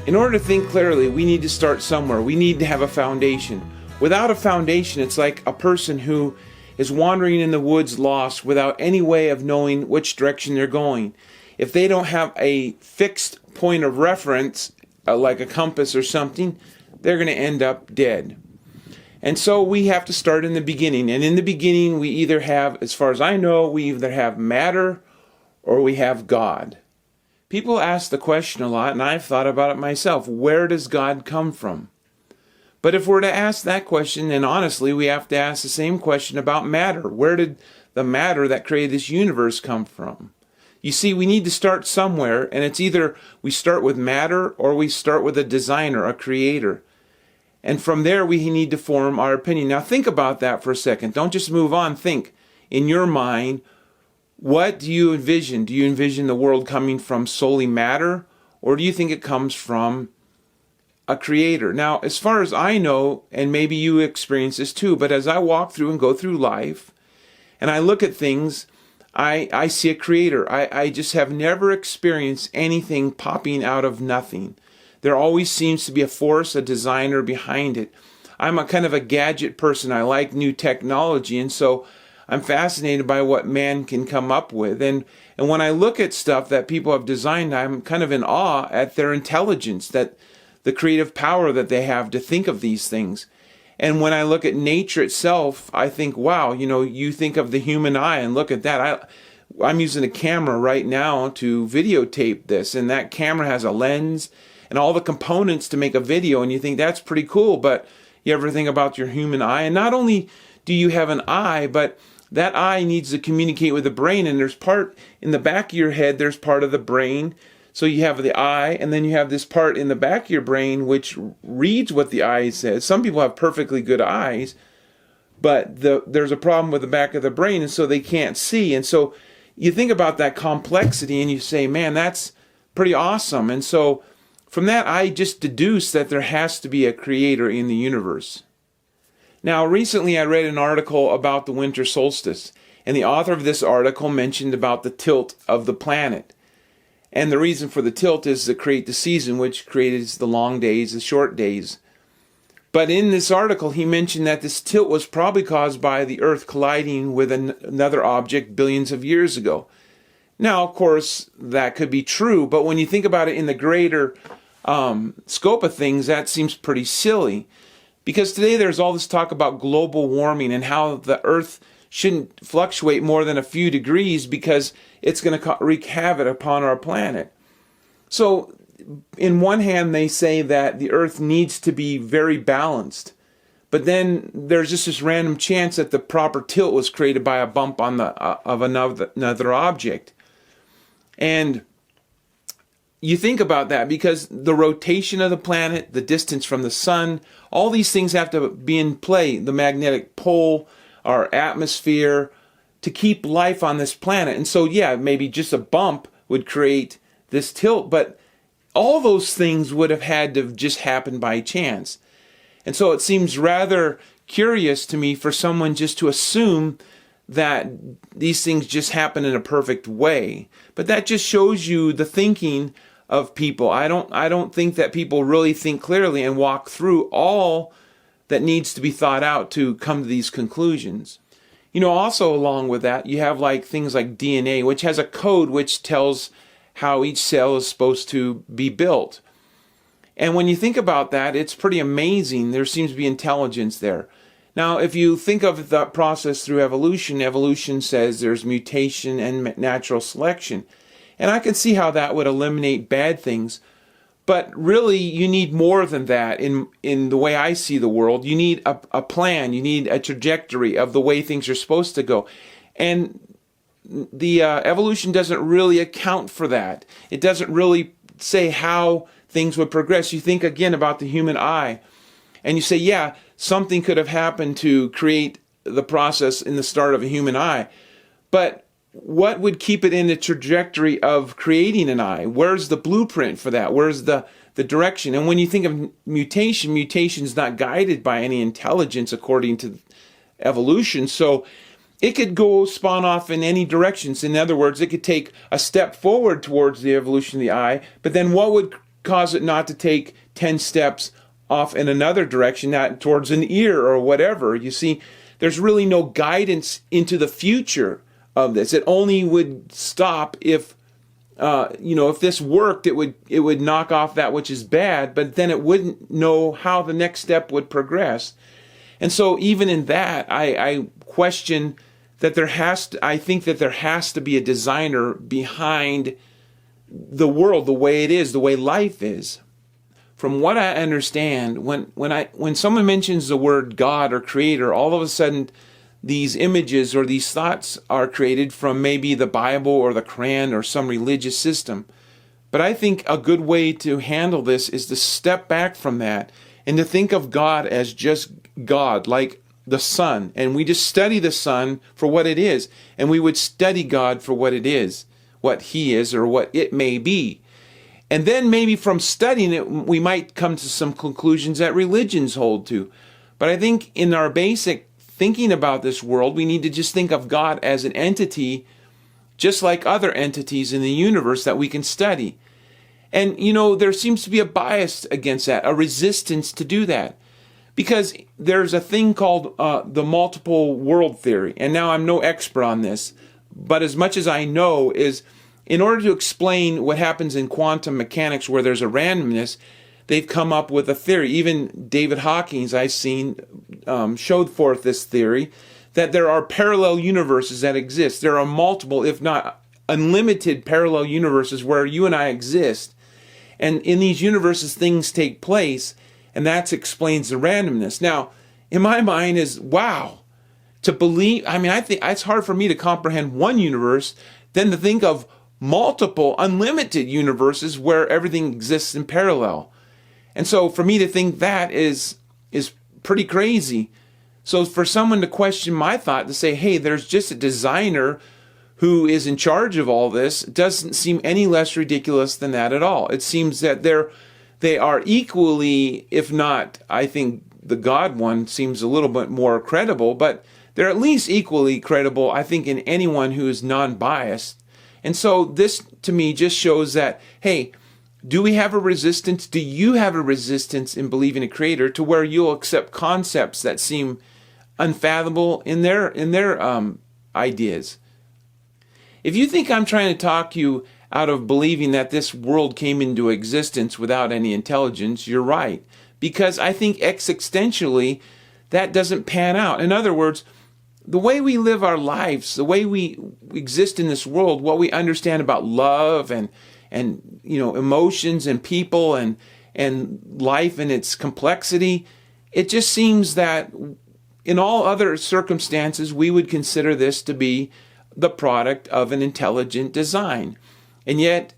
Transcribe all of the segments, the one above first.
In order to think clearly, we need to start somewhere. We need to have a foundation. Without a foundation, it's like a person who is wandering in the woods lost without any way of knowing which direction they're going. If they don't have a fixed point of reference, like a compass or something, they're going to end up dead. And so we have to start in the beginning. And in the beginning, we either have, as far as I know, we either have matter or we have God. People ask the question a lot, and I've thought about it myself. Where does God come from? But if we're to ask that question, then honestly, we have to ask the same question about matter. Where did the matter that created this universe come from? You see, we need to start somewhere, and it's either we start with matter or we start with a designer, a creator. And from there, we need to form our opinion. Now, think about that for a second. Don't just move on. Think, in your mind, what do you envision? Do you envision the world coming from solely matter, or do you think it comes from a creator? Now, as far as I know, and maybe you experience this too, but as I walk through and go through life, and I look at things, I see a creator. I just have never experienced anything popping out of nothing. There always seems to be a force, a designer behind it. I'm a kind of a gadget person. I like new technology, and so I'm fascinated by what man can come up with. And when I look at stuff that people have designed, I'm kind of in awe at their intelligence, that the creative power that they have to think of these things. And when I look at nature itself, I think, wow, you think of the human eye and look at that. I'm using a camera right now to videotape this, and that camera has a lens and all the components to make a video, and you think that's pretty cool, but you ever think about your human eye? And not only do you have an eye, but that eye needs to communicate with the brain, and there's part in the back of your head, there's part of the brain. So you have the eye, and then you have this part in the back of your brain which reads what the eye says. Some people have perfectly good eyes, but there's a problem with the back of the brain, and so they can't see. And so you think about that complexity, and you say, man, that's pretty awesome. And so from that, I just deduce that there has to be a creator in the universe. Now, recently I read an article about the winter solstice, and the author of this article mentioned about the tilt of the planet. And the reason for the tilt is to create the season, which creates the long days, the short days. But in this article, he mentioned that this tilt was probably caused by the Earth colliding with another object billions of years ago. Now, of course, that could be true, but when you think about it in the greater scope of things, that seems pretty silly. Because today there's all this talk about global warming and how the Earth shouldn't fluctuate more than a few degrees because it's going to wreak havoc upon our planet. So, in one hand, they say that the Earth needs to be very balanced. But then there's just this random chance that the proper tilt was created by a bump on of another object. And you think about that because the rotation of the planet, the distance from the sun, all these things have to be in play. The magnetic pole, our atmosphere, to keep life on this planet. And so, yeah, maybe just a bump would create this tilt, but all those things would have had to have just happened by chance. And so it seems rather curious to me for someone just to assume that these things just happen in a perfect way. But that just shows you the thinking of people. I don't think that people really think clearly and walk through all that needs to be thought out to come to these conclusions. Also along with that, you have things like DNA, which has a code which tells how each cell is supposed to be built. And when you think about that, it's pretty amazing. There seems to be intelligence there. Now, if you think of the process through evolution says there's mutation and natural selection. And I can see how that would eliminate bad things. But really, you need more than that in the way I see the world. You need a plan. You need a trajectory of the way things are supposed to go. And the evolution doesn't really account for that. It doesn't really say how things would progress. You think again about the human eye, and you say, yeah, something could have happened to create the process in the start of a human eye. But what would keep it in the trajectory of creating an eye? Where's the blueprint for that? Where's the direction? And when you think of mutation is not guided by any intelligence according to evolution. So it could go spawn off in any directions. In other words, it could take a step forward towards the evolution of the eye, but then what would cause it not to take 10 steps off in another direction, not towards an ear or whatever? You see, there's really no guidance into the future of this. It only would stop if if this worked, it would knock off that which is bad, but then it wouldn't know how the next step would progress. And so even in that, I question that I think that there has to be a designer behind the world, the way it is, the way life is. From what I understand, when someone mentions the word God or creator, all of a sudden these images or these thoughts are created from maybe the Bible or the Quran or some religious system. But I think a good way to handle this is to step back from that and to think of God as just God, like the sun. And we just study the sun for what it is. And we would study God for what it is, what He is, or what it may be. And then maybe from studying it, we might come to some conclusions that religions hold to. But I think in our basic thinking about this world, we need to just think of God as an entity, just like other entities in the universe that we can study. And, there seems to be a bias against that, a resistance to do that. Because there's a thing called the multiple world theory. And now I'm no expert on this, but as much as I know is, in order to explain what happens in quantum mechanics where there's a randomness, they've come up with a theory. Even David Hawkins, I've seen, showed forth this theory, that there are parallel universes that exist. There are multiple, if not unlimited, parallel universes where you and I exist. And in these universes, things take place, and that explains the randomness. Now, in my mind is, wow, to believe, I think it's hard for me to comprehend one universe than to think of multiple, unlimited universes where everything exists in parallel. And so for me to think that is pretty crazy. So for someone to question my thought, to say, hey, there's just a designer who is in charge of all this, doesn't seem any less ridiculous than that at all. It seems that they are equally, if not, I think the God one seems a little bit more credible, but they're at least equally credible, I think, in anyone who is non-biased. And so this, to me, just shows that, hey, do we have a resistance? Do you have a resistance in believing a creator to where you'll accept concepts that seem unfathomable in their ideas? If you think I'm trying to talk you out of believing that this world came into existence without any intelligence, you're right. Because I think existentially, that doesn't pan out. In other words, the way we live our lives, the way we exist in this world, what we understand about love and emotions and people and life and its complexity, it just seems that in all other circumstances, we would consider this to be the product of an intelligent design. And yet,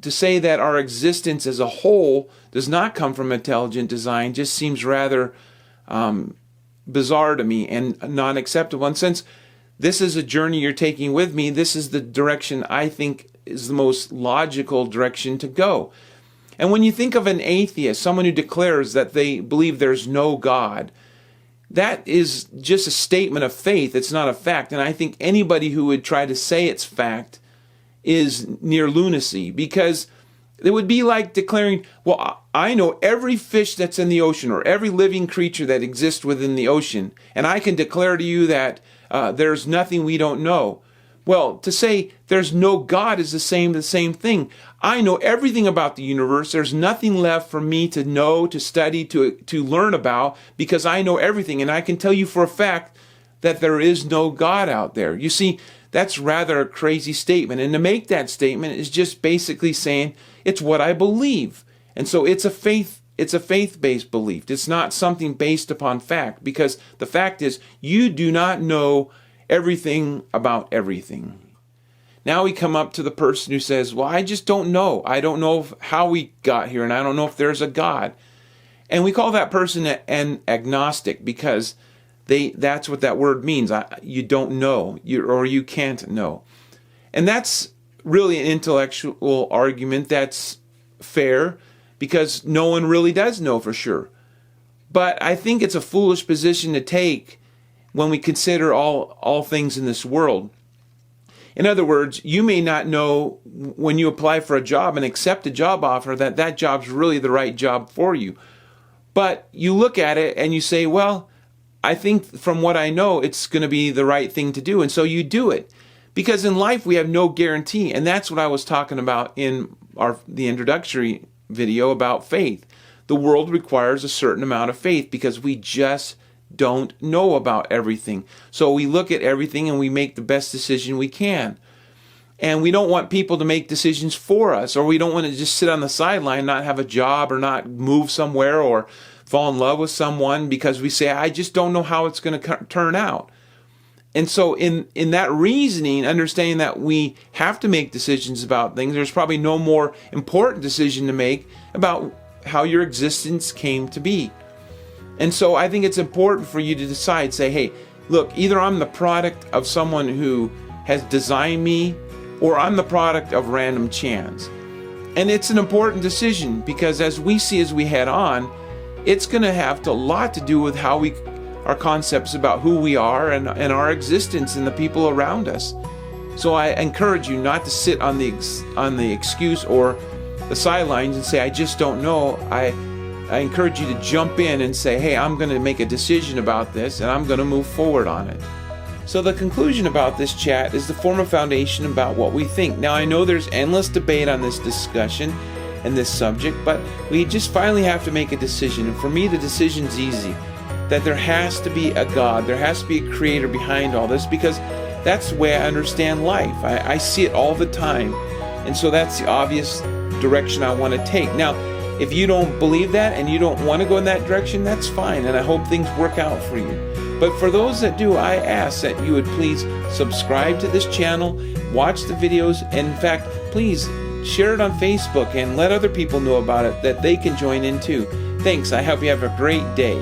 to say that our existence as a whole does not come from intelligent design just seems rather bizarre to me and non-acceptable. And since this is a journey you're taking with me, this is the direction I think is the most logical direction to go. And when you think of an atheist, someone who declares that they believe there's no God, that is just a statement of faith. It's not a fact. And I think anybody who would try to say it's fact is near lunacy, because it would be like declaring, well, I know every fish that's in the ocean or every living creature that exists within the ocean, and I can declare to you that there's nothing we don't know. Well, to say there's no God is the same thing. I know everything about the universe. There's nothing left for me to know, to study, to learn about, because I know everything. And I can tell you for a fact that there is no God out there. You see, that's rather a crazy statement. And to make that statement is just basically saying it's what I believe. And so it's a faith-based belief. It's not something based upon fact, because the fact is you do not know everything about everything. Now we come up to the person who says, well, I just don't know. I don't know how we got here, and I don't know if there's a God. And we call that person an agnostic, because that's what that word means. You don't know, or you can't know. And that's really an intellectual argument that's fair, because no one really does know for sure. But I think it's a foolish position to take when we consider all things in this world. In other words, you may not know when you apply for a job and accept a job offer that that job's really the right job for you. But you look at it and you say, well, I think from what I know, it's going to be the right thing to do. And so you do it. Because in life, we have no guarantee. And that's what I was talking about in the introductory video about faith. The world requires a certain amount of faith because we just don't know about everything. So we look at everything and we make the best decision we can. And we don't want people to make decisions for us, or we don't want to just sit on the sideline, not have a job or not move somewhere or fall in love with someone because we say, I just don't know how it's going to turn out. And so in that reasoning, understanding that we have to make decisions about things, there's probably no more important decision to make about how your existence came to be. And so I think it's important for you to decide, say, hey, look, either I'm the product of someone who has designed me, or I'm the product of random chance. And it's an important decision because as we head on, it's going to have a lot to do with how our concepts about who we are and our existence and the people around us. So I encourage you not to sit on the excuse or the sidelines and say, I just don't know. I encourage you to jump in and say, hey, I'm going to make a decision about this and I'm going to move forward on it. So the conclusion about this chat is to form a foundation about what we think. Now, I know there's endless debate on this discussion and this subject, but we just finally have to make a decision. And for me, the decision's easy. That there has to be a God, there has to be a creator behind all this, because that's the way I understand life. I see it all the time. And so that's the obvious direction I want to take. Now, if you don't believe that and you don't want to go in that direction, that's fine. And I hope things work out for you. But for those that do, I ask that you would please subscribe to this channel, watch the videos, and in fact, please share it on Facebook and let other people know about it that they can join in too. Thanks. I hope you have a great day.